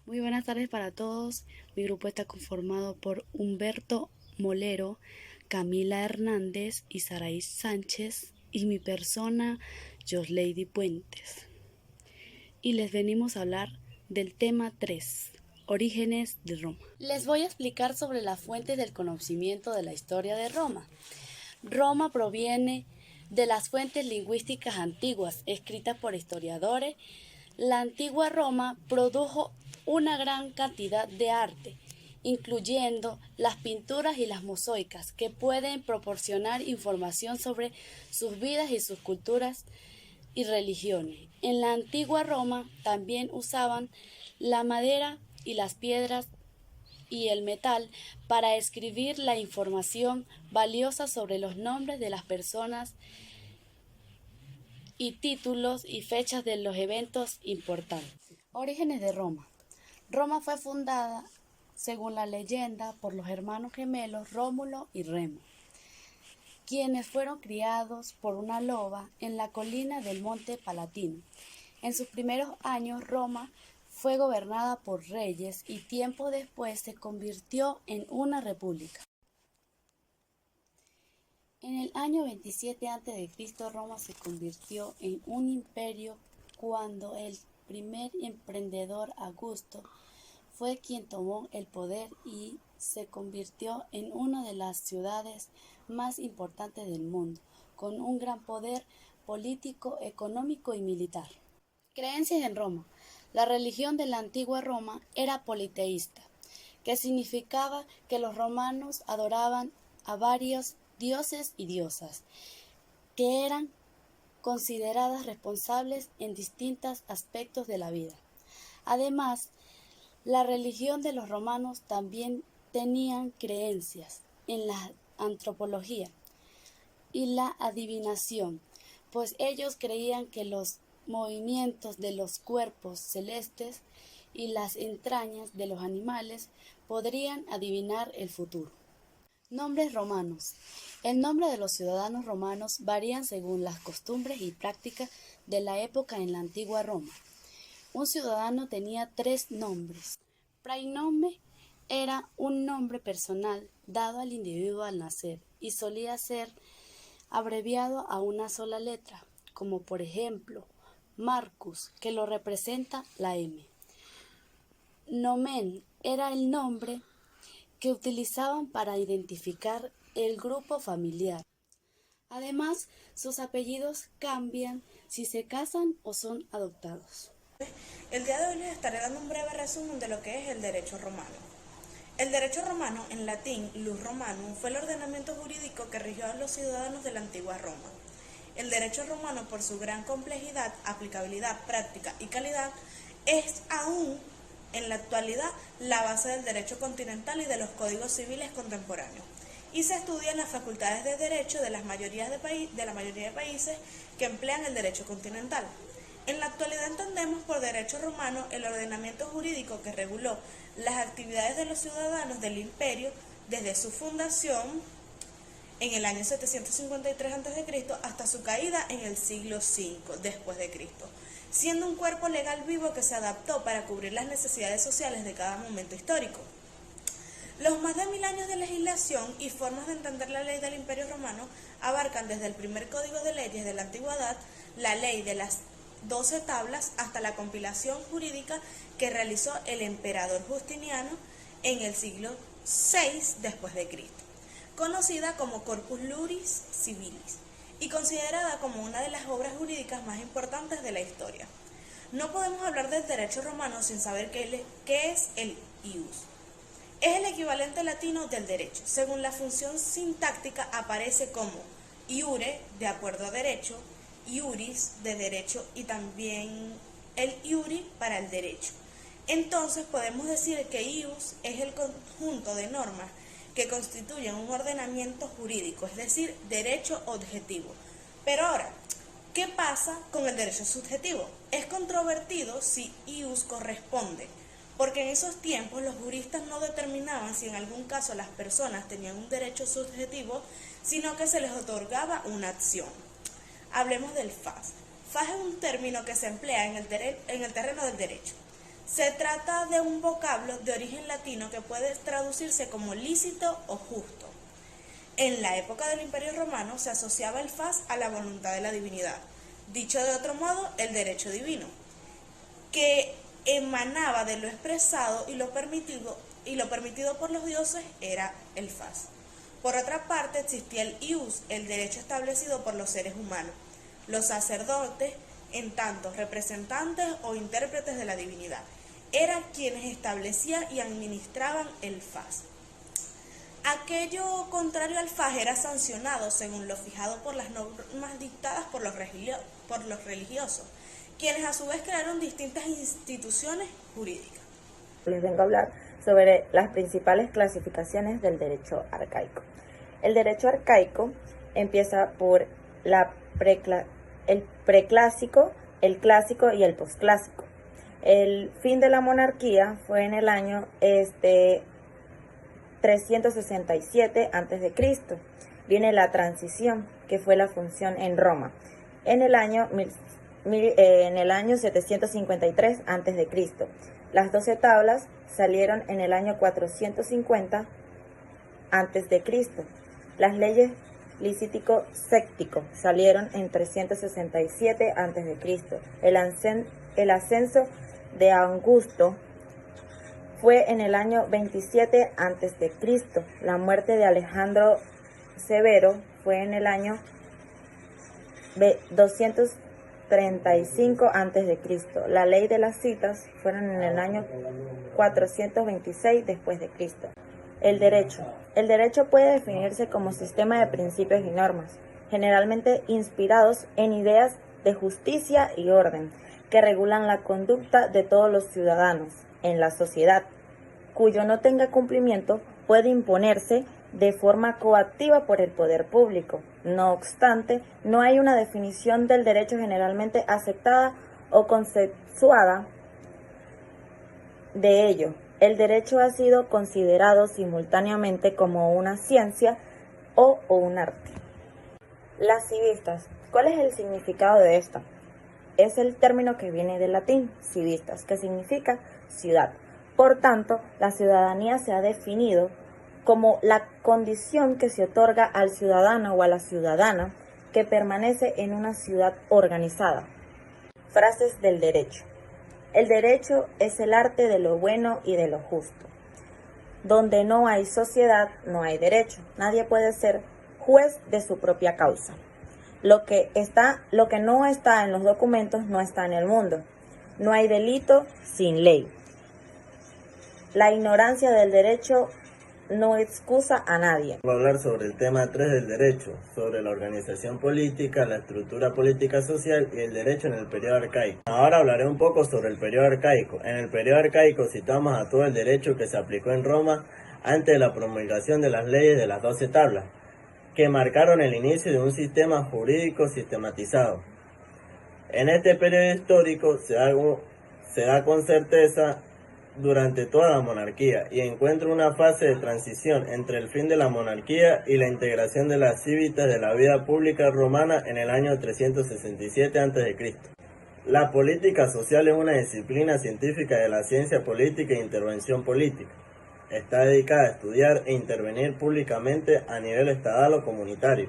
Muy buenas tardes para todos. Mi grupo está conformado por Humberto Molero, Camila Hernández y Saraí Sánchez y mi persona, Joslady Puentes. Y les venimos a hablar del tema 3, Orígenes de Roma. Les voy a explicar sobre las fuentes del conocimiento de la historia de Roma. Roma proviene de las fuentes lingüísticas antiguas, escritas por historiadores. La antigua Roma produjo una gran cantidad de arte, incluyendo las pinturas y las mosaicas, que pueden proporcionar información sobre sus vidas y sus culturas y religiones. En la antigua Roma también usaban la madera y las piedras y el metal para escribir la información valiosa sobre los nombres de las personas y títulos y fechas de los eventos importantes. Orígenes de Roma. Roma fue fundada, según la leyenda, por los hermanos gemelos Rómulo y Remo, quienes fueron criados por una loba en la colina del Monte Palatino. En sus primeros años, Roma fue gobernada por reyes y tiempo después se convirtió en una república. En el año 27 a.C., Roma se convirtió en un imperio cuando el primer emperador Augusto fue quien tomó el poder y se convirtió en una de las ciudades más importantes del mundo, con un gran poder político, económico y militar. Creencias en Roma. La religión de la antigua Roma era politeísta, que significaba que los romanos adoraban a varios dioses y diosas, que eran consideradas responsables en distintos aspectos de la vida. Además, la religión de los romanos también tenían creencias en la antropología y la adivinación, pues ellos creían que los movimientos de los cuerpos celestes y las entrañas de los animales podrían adivinar el futuro. Nombres romanos. El nombre de los ciudadanos romanos varían según las costumbres y prácticas de la época en la antigua Roma. Un ciudadano tenía 3 nombres. Praenome era un nombre personal dado al individuo al nacer y solía ser abreviado a una sola letra, como por ejemplo Marcus, que lo representa la M. Nomen era el nombre que utilizaban para identificar el grupo familiar. Además, sus apellidos cambian si se casan o son adoptados. El día de hoy les estaré dando un breve resumen de lo que es el derecho romano. El derecho romano, en latín Ius Romanum, fue el ordenamiento jurídico que rigió a los ciudadanos de la antigua Roma. El derecho romano, por su gran complejidad, aplicabilidad, práctica y calidad, es aún en la actualidad la base del derecho continental y de los códigos civiles contemporáneos, y se estudia en las facultades de derecho de la mayoría de países que emplean el derecho continental. En la actualidad entendemos por derecho romano el ordenamiento jurídico que reguló las actividades de los ciudadanos del imperio desde su fundación en el año 753 a.C. hasta su caída en el siglo V después de Cristo, siendo un cuerpo legal vivo que se adaptó para cubrir las necesidades sociales de cada momento histórico. Los más de 1000 años de legislación y formas de entender la ley del Imperio Romano abarcan desde el primer código de leyes de la antigüedad, la ley de las 12 tablas, hasta la compilación jurídica que realizó el emperador Justiniano en el siglo VI después de Cristo, conocida como Corpus Juris Civilis y considerada como una de las obras jurídicas más importantes de la historia. No podemos hablar del derecho romano sin saber qué es el ius. Es el equivalente latino del derecho. Según la función sintáctica aparece como iure, de acuerdo a derecho, iuris, de derecho, y también el iuri para el derecho. Entonces podemos decir que ius es el conjunto de normas que constituyen un ordenamiento jurídico, es decir, derecho objetivo. Pero ahora, ¿qué pasa con el derecho subjetivo? Es controvertido si ius corresponde, porque en esos tiempos los juristas no determinaban si en algún caso las personas tenían un derecho subjetivo, sino que se les otorgaba una acción. Hablemos del FAS. FAS es un término que se emplea en el terreno del derecho. Se trata de un vocablo de origen latino que puede traducirse como lícito o justo. En la época del Imperio Romano se asociaba el fas a la voluntad de la divinidad, dicho de otro modo, el derecho divino, que emanaba de lo expresado y lo permitido por los dioses era el fas. Por otra parte, existía el ius, el derecho establecido por los seres humanos, los sacerdotes, en tanto representantes o intérpretes de la divinidad, eran quienes establecían y administraban el fas. Aquello contrario al fas era sancionado según lo fijado por las normas dictadas por los religiosos, quienes a su vez crearon distintas instituciones jurídicas. Les vengo a hablar sobre las principales clasificaciones del derecho arcaico. El derecho arcaico empieza por el preclásico, el clásico y el posclásico. El fin de la monarquía fue en el año 367 a.C. Viene la transición, que fue la función en Roma, en el año 753 a.C. Las 12 tablas salieron en el año 450 a.C. Las leyes licítico-séctico salieron en 367 a.C. El ascenso de Augusto fue en el año 27 a.C. La muerte de Alejandro Severo fue en el año 235 a.C. La ley de las citas fueron en el año 426 después de Cristo. El derecho. El derecho puede definirse como sistema de principios y normas, generalmente inspirados en ideas de justicia y orden, que regulan la conducta de todos los ciudadanos en la sociedad, cuyo no tenga cumplimiento puede imponerse de forma coactiva por el poder público. No obstante, no hay una definición del derecho generalmente aceptada o consensuada de ello. El derecho ha sido considerado simultáneamente como una ciencia o un arte. Las civistas. ¿Cuál es el significado de esta? Es el término que viene del latín, civistas, que significa ciudad. Por tanto, la ciudadanía se ha definido como la condición que se otorga al ciudadano o a la ciudadana que permanece en una ciudad organizada. Frases del derecho. El derecho es el arte de lo bueno y de lo justo. Donde no hay sociedad, no hay derecho. Nadie puede ser juez de su propia causa. Lo que no está en los documentos no está en el mundo. No hay delito sin ley. La ignorancia del derecho no excusa a nadie. Voy a hablar sobre el tema 3 del derecho, sobre la organización política, la estructura política social y el derecho en el periodo arcaico. Ahora hablaré un poco sobre el periodo arcaico. En el periodo arcaico citamos a todo el derecho que se aplicó en Roma antes de la promulgación de las leyes de las 12 tablas, que marcaron el inicio de un sistema jurídico sistematizado. En este periodo histórico se da con certeza durante toda la monarquía y encuentra una fase de transición entre el fin de la monarquía y la integración de las civitas de la vida pública romana en el año 367 a.C. La política social es una disciplina científica de la ciencia política e intervención política. Está dedicada a estudiar e intervenir públicamente a nivel estatal o comunitario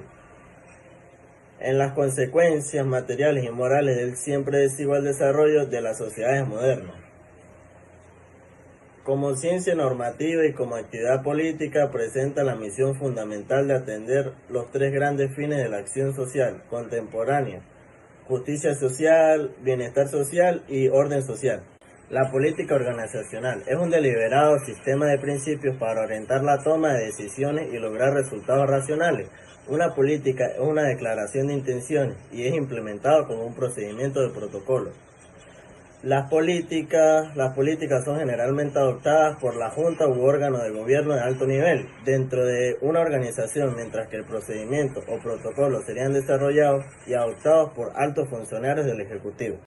en las consecuencias materiales y morales del siempre desigual desarrollo de las sociedades modernas. Como ciencia normativa y como actividad política presenta la misión fundamental de atender los tres grandes fines de la acción social contemporánea: justicia social, bienestar social y orden social. La política organizacional es un deliberado sistema de principios para orientar la toma de decisiones y lograr resultados racionales. Una política es una declaración de intenciones y es implementado como un procedimiento de protocolo. Las políticas son generalmente adoptadas por la Junta u órgano de gobierno de alto nivel dentro de una organización, mientras que el procedimiento o protocolo serían desarrollados y adoptados por altos funcionarios del Ejecutivo.